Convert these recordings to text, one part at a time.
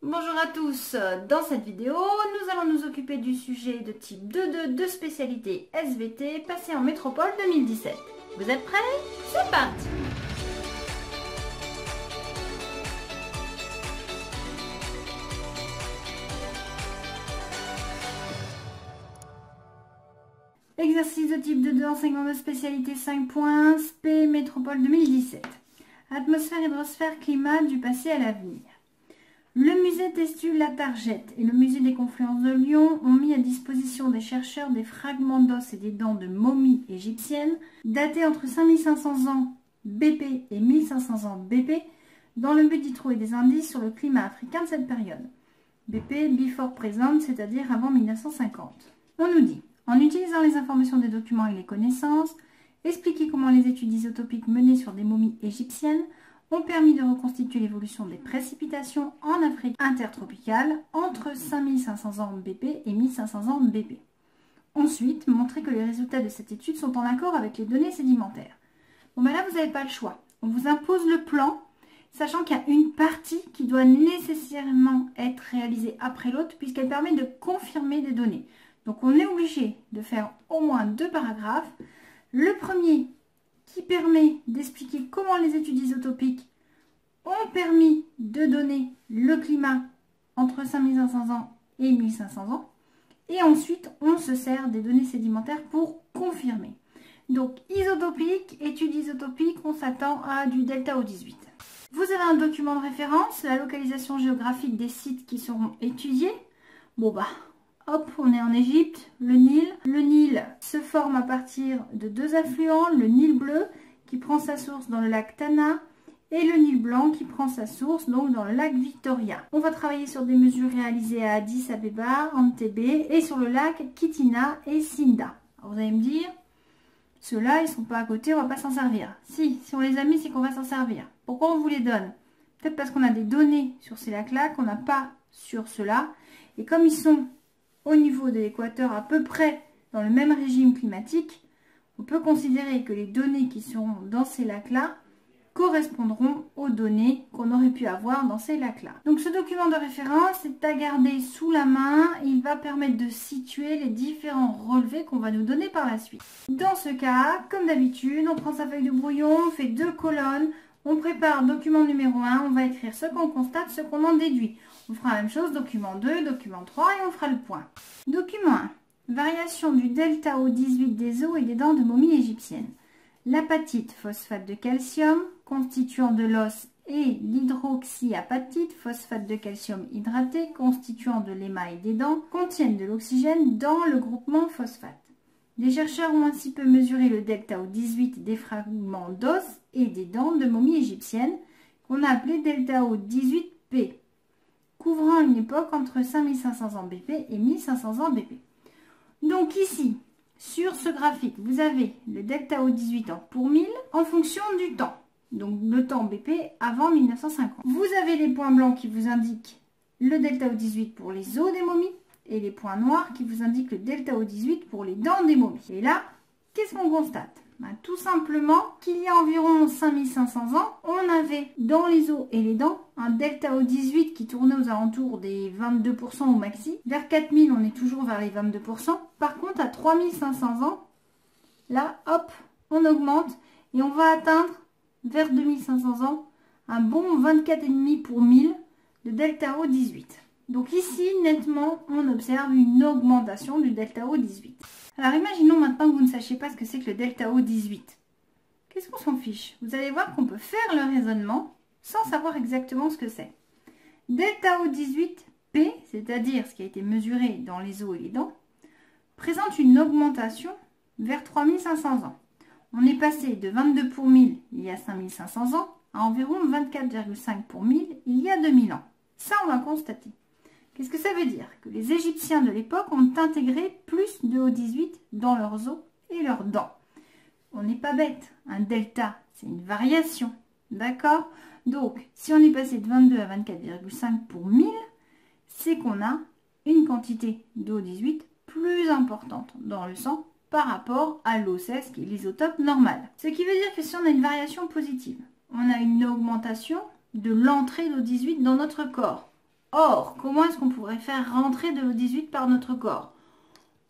Bonjour à tous, dans cette vidéo, nous allons nous occuper du sujet de type 2.2 de spécialité SVT passé en métropole 2017. Vous êtes prêts? C'est parti! Exercice de type 2.2 enseignement de spécialité 5 points, SP métropole 2017. Atmosphère, hydrosphère, climat du passé à l'avenir. Le musée Testu-La Targette et le musée des Confluences de Lyon ont mis à disposition des chercheurs des fragments d'os et des dents de momies égyptiennes datés entre 5500 ans BP et 1500 ans BP dans le but d'y trouver des indices sur le climat africain de cette période. BP, before present, c'est-à-dire avant 1950. On nous dit, en utilisant les informations des documents et les connaissances, expliquer comment les études isotopiques menées sur des momies égyptiennes ont permis de reconstituer l'évolution des précipitations en Afrique intertropicale entre 5500 ans BP et 1500 ans BP. Ensuite, montrer que les résultats de cette étude sont en accord avec les données sédimentaires. Bon ben là, vous n'avez pas le choix. On vous impose le plan, sachant qu'il y a une partie qui doit nécessairement être réalisée après l'autre, puisqu'elle permet de confirmer des données. Donc on est obligé de faire au moins 2 paragraphes. Le premier qui permet d'expliquer comment les études isotopiques ont permis de donner le climat entre 5500 ans et 1500 ans. Et ensuite, on se sert des données sédimentaires pour confirmer. Donc, isotopique, études isotopiques, on s'attend à du delta O18. Vous avez un document de référence, la localisation géographique des sites qui seront étudiés. Bon bah, hop, on est en Égypte, le Nil. Le Nil se forme à partir de 2 affluents, le Nil bleu qui prend sa source dans le lac Tana et le Nil blanc qui prend sa source donc dans le lac Victoria. On va travailler sur des mesures réalisées à Addis Abeba, Entebbe et sur le lac Kitina et Sinda. Alors vous allez me dire, ceux-là ils sont pas à côté, on va pas s'en servir. Si on les a mis, c'est qu'on va s'en servir. Pourquoi on vous les donne? Peut-être parce qu'on a des données sur ces lacs-là qu'on n'a pas sur ceux-là. Et comme ils sont au niveau de l'équateur à peu près dans le même régime climatique, on peut considérer que les données qui seront dans ces lacs-là correspondront aux données qu'on aurait pu avoir dans ces lacs-là. Donc ce document de référence est à garder sous la main. Il va permettre de situer les différents relevés qu'on va nous donner par la suite. Dans ce cas, comme d'habitude, on prend sa feuille de brouillon, on fait 2 colonnes, on prépare document numéro 1, on va écrire ce qu'on constate, ce qu'on en déduit. On fera la même chose, document 2, document 3 et on fera le point. Document 1. Variation du delta O18 des os et des dents de momies égyptiennes. L'apatite, phosphate de calcium, constituant de l'os, et l'hydroxyapatite, phosphate de calcium hydraté, constituant de l'émail des dents, contiennent de l'oxygène dans le groupement phosphate. Des chercheurs ont ainsi peu mesuré le delta O18 des fragments d'os et des dents de momies égyptiennes, qu'on a appelé delta O18P, couvrant une époque entre 5500 ans BP et 1500 ans BP. Donc ici, sur ce graphique, vous avez le delta O18 pour 1000 en fonction du temps. Donc le temps BP avant 1950. Vous avez les points blancs qui vous indiquent le delta O18 pour les os des momies et les points noirs qui vous indiquent le delta O18 pour les dents des momies. Et là, qu'est-ce qu'on constate? Tout simplement qu'il y a environ 5500 ans, on avait dans les os et les dents un delta O18 qui tournait aux alentours des 22% au maxi. Vers 4000, on est toujours vers les 22%. Par contre, à 3500 ans, là, hop, on augmente et on va atteindre vers 2500 ans un bon 24,5 pour 1000 de delta O18. Donc ici, nettement, on observe une augmentation du delta O18. Alors imaginons maintenant que vous ne sachiez pas ce que c'est que le delta O18. Qu'est-ce qu'on s'en fiche? Vous allez voir qu'on peut faire le raisonnement sans savoir exactement ce que c'est. Delta O18P, c'est-à-dire ce qui a été mesuré dans les os et les dents, présente une augmentation vers 3500 ans. On est passé de 22 pour 1000 il y a 5500 ans à environ 24,5 pour 1000 il y a 2000 ans. Ça, on l'a constaté. Qu'est-ce que ça veut dire? Que les Égyptiens de l'époque ont intégré plus de O18 dans leurs os et leurs dents. On n'est pas bête. Un delta, c'est une variation. D'accord? Donc, si on est passé de 22 à 24,5 pour 1000, c'est qu'on a une quantité d'O18 plus importante dans le sang par rapport à l'O16 qui est l'isotope normal. Ce qui veut dire que si on a une variation positive, on a une augmentation de l'entrée d'O18 dans notre corps. Or, comment est-ce qu'on pourrait faire rentrer de l'eau 18 par notre corps?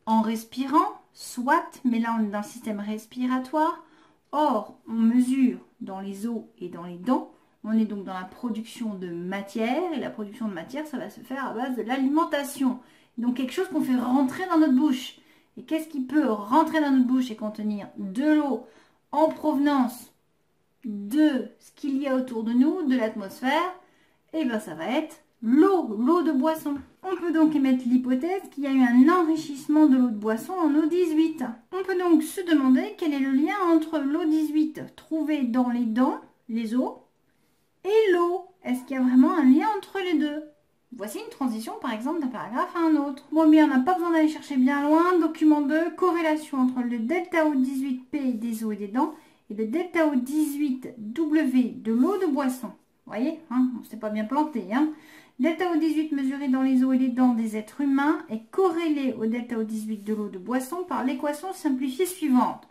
En respirant, soit, mais là on est dans le système respiratoire. Or, on mesure dans les os et dans les dents. On est donc dans la production de matière. Et la production de matière, ça va se faire à base de l'alimentation. Donc quelque chose qu'on fait rentrer dans notre bouche. Et qu'est-ce qui peut rentrer dans notre bouche et contenir de l'eau en provenance de ce qu'il y a autour de nous, de l'atmosphère? Et bien ça va être l'eau de boisson. On peut donc émettre l'hypothèse qu'il y a eu un enrichissement de l'eau de boisson en eau 18. On peut donc se demander quel est le lien entre l'eau 18 trouvée dans les dents, les os, et l'eau. Est-ce qu'il y a vraiment un lien entre les deux? Voici une transition par exemple d'un paragraphe à un autre. Bon bien, on n'a pas besoin d'aller chercher bien loin. Document 2, corrélation entre le delta O18P des os et des dents et le delta O18W de l'eau de boisson. Vous voyez, hein, on ne s'est pas bien planté. Hein. Delta O18 mesuré dans les os et les dents des êtres humains est corrélé au delta O18 de l'eau de boisson par l'équation simplifiée suivante.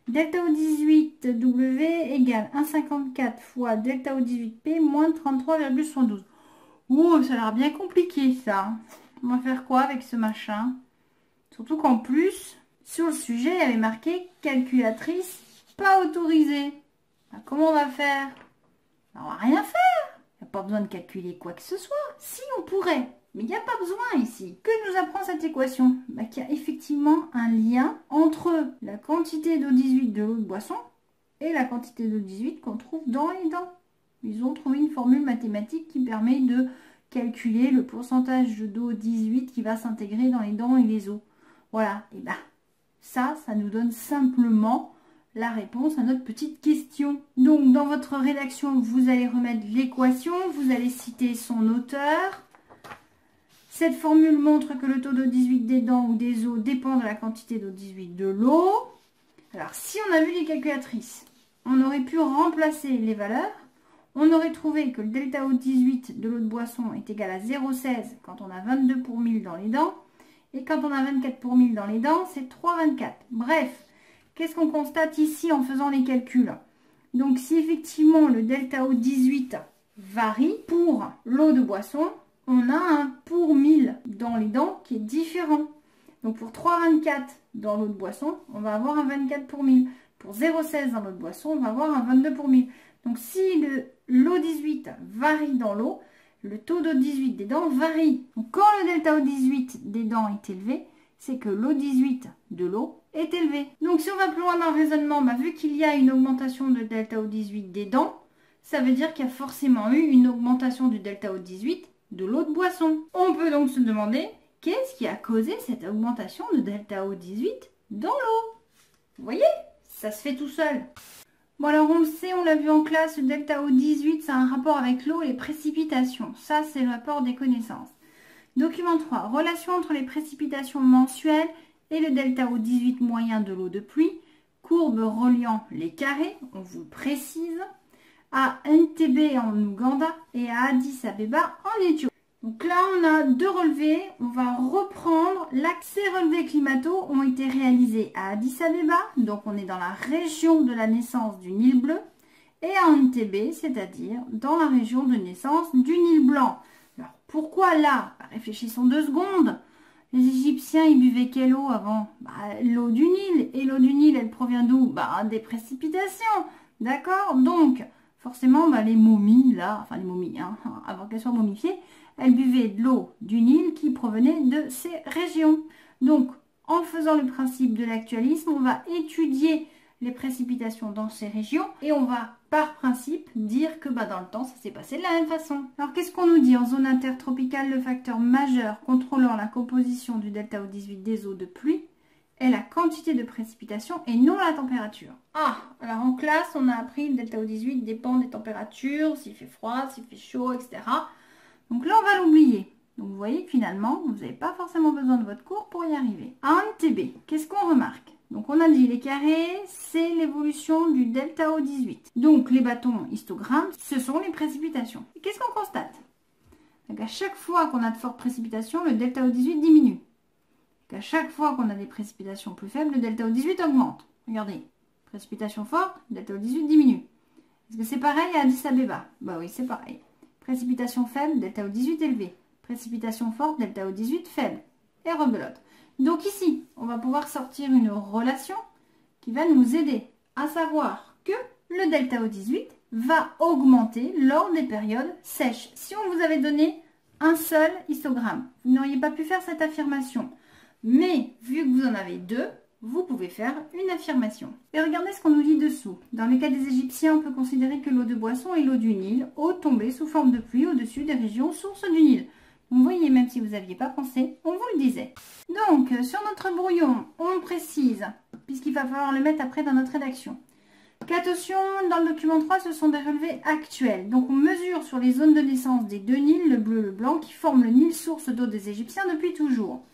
Delta O18W égale 1,54 fois delta O18P moins 33,72. Oh, ça a l'air bien compliqué ça. On va faire quoi avec ce machin? Surtout qu'en plus, sur le sujet, il y avait marqué calculatrice pas autorisée. Alors, comment on va faire? On va rien faire. Il n'y a pas besoin de calculer quoi que ce soit. Si, on pourrait. Mais il n'y a pas besoin ici. Que nous apprend cette équation? Qu'il y a effectivement un lien entre la quantité d'eau 18 de l'eau de boisson et la quantité d'eau 18 qu'on trouve dans les dents. Ils ont trouvé une formule mathématique qui permet de calculer le pourcentage d'eau 18 qui va s'intégrer dans les dents et les os. Voilà. Et bien, ça nous donne simplement la réponse à notre petite question. Donc, dans votre rédaction, vous allez remettre l'équation, vous allez citer son auteur. Cette formule montre que le taux d'eau 18 des dents ou des os dépend de la quantité d'eau 18 de l'eau. Alors, si on a vu les calculatrices, on aurait pu remplacer les valeurs. On aurait trouvé que le delta O18 de l'eau de boisson est égal à 0,16 quand on a 22 pour 1000 dans les dents. Et quand on a 24 pour 1000 dans les dents, c'est 3,24. Bref, qu'est-ce qu'on constate ici en faisant les calculs? Donc, si effectivement le delta O18 varie pour l'eau de boisson, on a un pour 1000 dans les dents qui est différent. Donc, pour 3,24 dans l'eau de boisson, on va avoir un 24 pour 1000. Pour 0,16 dans l'eau de boisson, on va avoir un 22 pour 1000. Donc, si l'eau 18 varie dans l'eau, le taux d'eau 18 des dents varie. Donc, quand le delta O18 des dents est élevé, c'est que l'eau 18 de l'eau est élevée. Donc, si on va plus loin dans le raisonnement, vu qu'il y a une augmentation de delta O18 des dents, ça veut dire qu'il y a forcément eu une augmentation du delta O18 de l'eau de boisson. On peut donc se demander qu'est-ce qui a causé cette augmentation de delta O18 dans l'eau. Vous voyez, ça se fait tout seul. Bon alors on le sait, on l'a vu en classe, le delta O18 ça a un rapport avec l'eau et les précipitations. Ça c'est le rapport des connaissances. Document 3, relation entre les précipitations mensuelles et le delta O18 moyen de l'eau de pluie. Courbe reliant les carrés, on vous le précise, à Entebbe en Ouganda et à Addis Abeba en Éthiopie. Donc là, on a deux relevés. On va reprendre. Ces relevés climato ont été réalisés à Addis Abeba. Donc, on est dans la région de la naissance du Nil bleu. Et à Entebbe, c'est-à-dire dans la région de naissance du Nil blanc. Alors, pourquoi là? Réfléchissons 2 secondes. Les Égyptiens, ils buvaient quelle eau avant? L'eau du Nil. Et l'eau du Nil, elle provient d'où? Des précipitations. D'accord? Donc, forcément, les momies, là, enfin les momies, avant qu'elles soient momifiées, elles buvaient de l'eau du Nil qui provenait de ces régions. Donc, en faisant le principe de l'actualisme, on va étudier les précipitations dans ces régions et on va, par principe, dire que dans le temps, ça s'est passé de la même façon. Alors, qu'est-ce qu'on nous dit? En zone intertropicale, le facteur majeur contrôlant la composition du delta O18 des eaux de pluie est la quantité de précipitation et non la température. Alors en classe, on a appris le delta O18 dépend des températures, s'il fait froid, s'il fait chaud, etc. Donc là, on va l'oublier. Donc vous voyez que finalement, vous n'avez pas forcément besoin de votre cours pour y arriver. À Entebbe, qu'est-ce qu'on remarque? Donc on a dit les carrés, c'est l'évolution du delta O18. Donc les bâtons histogrammes, ce sont les précipitations. Et qu'est-ce qu'on constate? Donc à chaque fois qu'on a de fortes précipitations, le delta O18 diminue. À chaque fois qu'on a des précipitations plus faibles, le delta O18 augmente. Regardez, précipitation forte, le delta O18 diminue. Est-ce que c'est pareil à Addis Abeba? Oui, c'est pareil. Précipitation faible, delta O18 élevé. Précipitation forte, delta O18 faible. Et rebelote. Donc ici, on va pouvoir sortir une relation qui va nous aider à savoir que le delta O18 va augmenter lors des périodes sèches. Si on vous avait donné un seul histogramme, vous n'auriez pas pu faire cette affirmation. Mais vu que vous en avez deux, vous pouvez faire une affirmation. Et regardez ce qu'on nous dit dessous. Dans le cas des Égyptiens, on peut considérer que l'eau de boisson est l'eau du Nil, eau tombée sous forme de pluie au-dessus des régions sources du Nil. Vous voyez, même si vous n'aviez pas pensé, on vous le disait. Donc, sur notre brouillon, on précise, puisqu'il va falloir le mettre après dans notre rédaction. Qu'attention, dans le document 3, ce sont des relevés actuels. Donc, on mesure sur les zones de naissance des deux Nils, le bleu et le blanc, qui forment le Nil source d'eau des Égyptiens depuis toujours.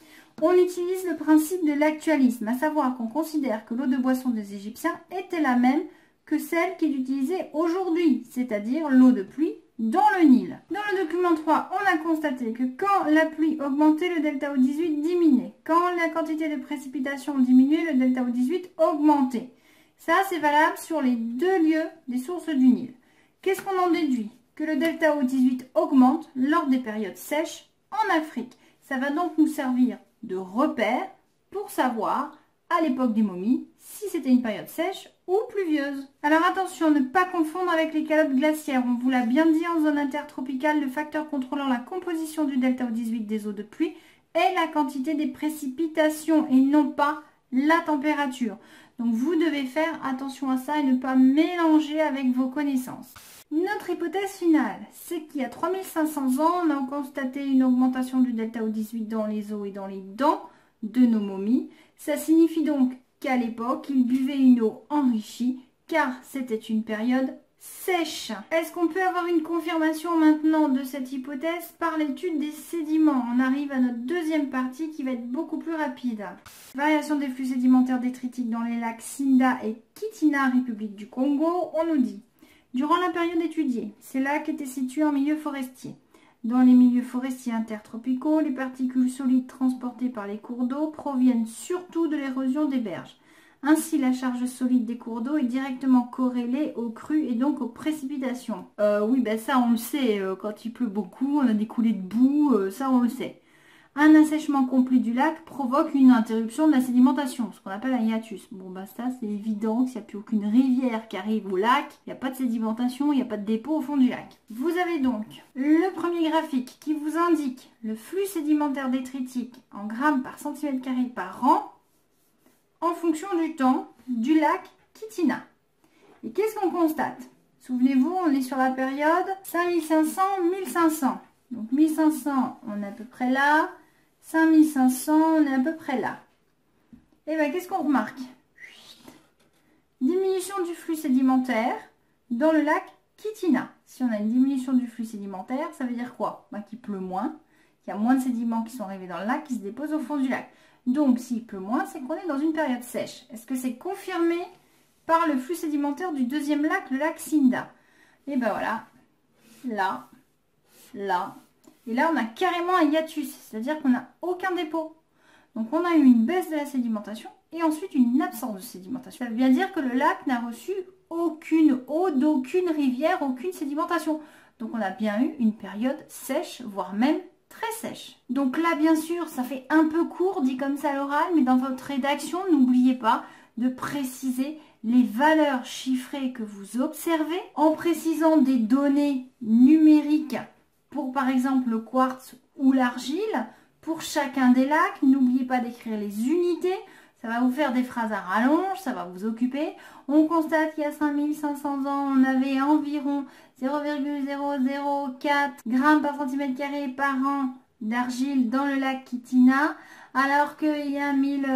On utilise le principe de l'actualisme, à savoir qu'on considère que l'eau de boisson des Égyptiens était la même que celle qui est utilisée aujourd'hui, c'est-à-dire l'eau de pluie dans le Nil. Dans le document 3, on a constaté que quand la pluie augmentait, le delta O18 diminuait. Quand la quantité de précipitations diminuait, le delta O18 augmentait. Ça, c'est valable sur les deux lieux des sources du Nil. Qu'est-ce qu'on en déduit? Que le delta O18 augmente lors des périodes sèches en Afrique. Ça va donc nous servir de repère pour savoir, à l'époque des momies, si c'était une période sèche ou pluvieuse. Alors attention, ne pas confondre avec les calottes glaciaires. On vous l'a bien dit, en zone intertropicale, le facteur contrôlant la composition du delta O18 des eaux de pluie est la quantité des précipitations et non pas la température. Donc vous devez faire attention à ça et ne pas mélanger avec vos connaissances. Notre hypothèse finale, c'est qu'il y a 3500 ans, on a constaté une augmentation du delta O18 dans les os et dans les dents de nos momies. Ça signifie donc qu'à l'époque, ils buvaient une eau enrichie, car c'était une période sèche. Est-ce qu'on peut avoir une confirmation maintenant de cette hypothèse par l'étude des sédiments? On arrive à notre deuxième partie qui va être beaucoup plus rapide. Variation des flux sédimentaires détritiques dans les lacs Sinda et Kitina, République du Congo. On nous dit, durant la période étudiée, ces lacs étaient situés en milieu forestier. Dans les milieux forestiers intertropicaux, les particules solides transportées par les cours d'eau proviennent surtout de l'érosion des berges. Ainsi, la charge solide des cours d'eau est directement corrélée aux crues et donc aux précipitations. Oui, ben ça on le sait, quand il pleut beaucoup, on a des coulées de boue, ça on le sait. Un assèchement complet du lac provoque une interruption de la sédimentation, ce qu'on appelle un hiatus. Bon, bah ça, c'est évident qu'il n'y a plus aucune rivière qui arrive au lac, il n'y a pas de sédimentation, il n'y a pas de dépôt au fond du lac. Vous avez donc le premier graphique qui vous indique le flux sédimentaire détritique en grammes par centimètre carré par an en fonction du temps du lac Kitina. Et qu'est-ce qu'on constate? Souvenez-vous, on est sur la période 5500-1500. Donc 1500, on est à peu près là. 5500, on est à peu près là. Et bien, qu'est-ce qu'on remarque? Diminution du flux sédimentaire dans le lac Kitina. Si on a une diminution du flux sédimentaire, ça veut dire quoi? Ben, qu'il pleut moins, qu'il y a moins de sédiments qui sont arrivés dans le lac, qui se déposent au fond du lac. Donc, s'il pleut moins, c'est qu'on est dans une période sèche. Est-ce que c'est confirmé par le flux sédimentaire du deuxième lac, le lac Sinda? Et ben voilà, là, là. Et là, on a carrément un hiatus, c'est-à-dire qu'on n'a aucun dépôt. Donc, on a eu une baisse de la sédimentation et ensuite une absence de sédimentation. Ça veut bien dire que le lac n'a reçu aucune eau d'aucune rivière, aucune sédimentation. Donc, on a bien eu une période sèche, voire même très sèche. Donc là, bien sûr, ça fait un peu court, dit comme ça à l'oral, mais dans votre rédaction, n'oubliez pas de préciser les valeurs chiffrées que vous observez en précisant des données numériques pour par exemple le quartz ou l'argile. Pour chacun des lacs, n'oubliez pas d'écrire les unités. Ça va vous faire des phrases à rallonge, ça va vous occuper. On constate qu'il y a 5500 ans, on avait environ 0,004 grammes par centimètre carré par an d'argile dans le lac Kitina. Alors qu'il y a 1000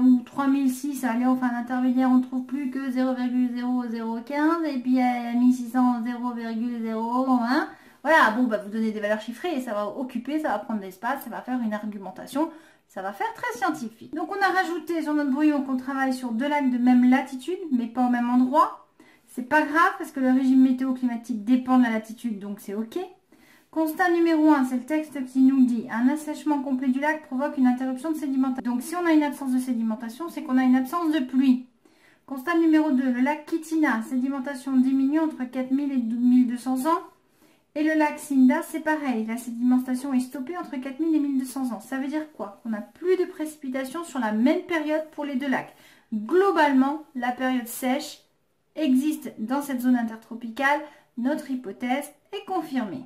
ou 3006, allez, enfin l'intermédiaire, on ne trouve plus que 0,0015. Et puis à 1600, 0,01. Voilà, bon, bah, vous donnez des valeurs chiffrées et ça va occuper, ça va prendre de l'espace, ça va faire une argumentation, ça va faire très scientifique. Donc on a rajouté sur notre brouillon qu'on travaille sur deux lacs de même latitude, mais pas au même endroit. C'est pas grave parce que le régime météo-climatique dépend de la latitude, donc c'est ok. Constat numéro 1, c'est le texte qui nous dit « Un assèchement complet du lac provoque une interruption de sédimentation ». Donc si on a une absence de sédimentation, c'est qu'on a une absence de pluie. Constat numéro 2, le lac Kitina, sédimentation diminue entre 4000 et 1200 ans. Et le lac Cinda, c'est pareil. La sédimentation est stoppée entre 4000 et 1200 ans. Ça veut dire quoi? On n'a plus de précipitations sur la même période pour les deux lacs. Globalement, la période sèche existe dans cette zone intertropicale. Notre hypothèse est confirmée.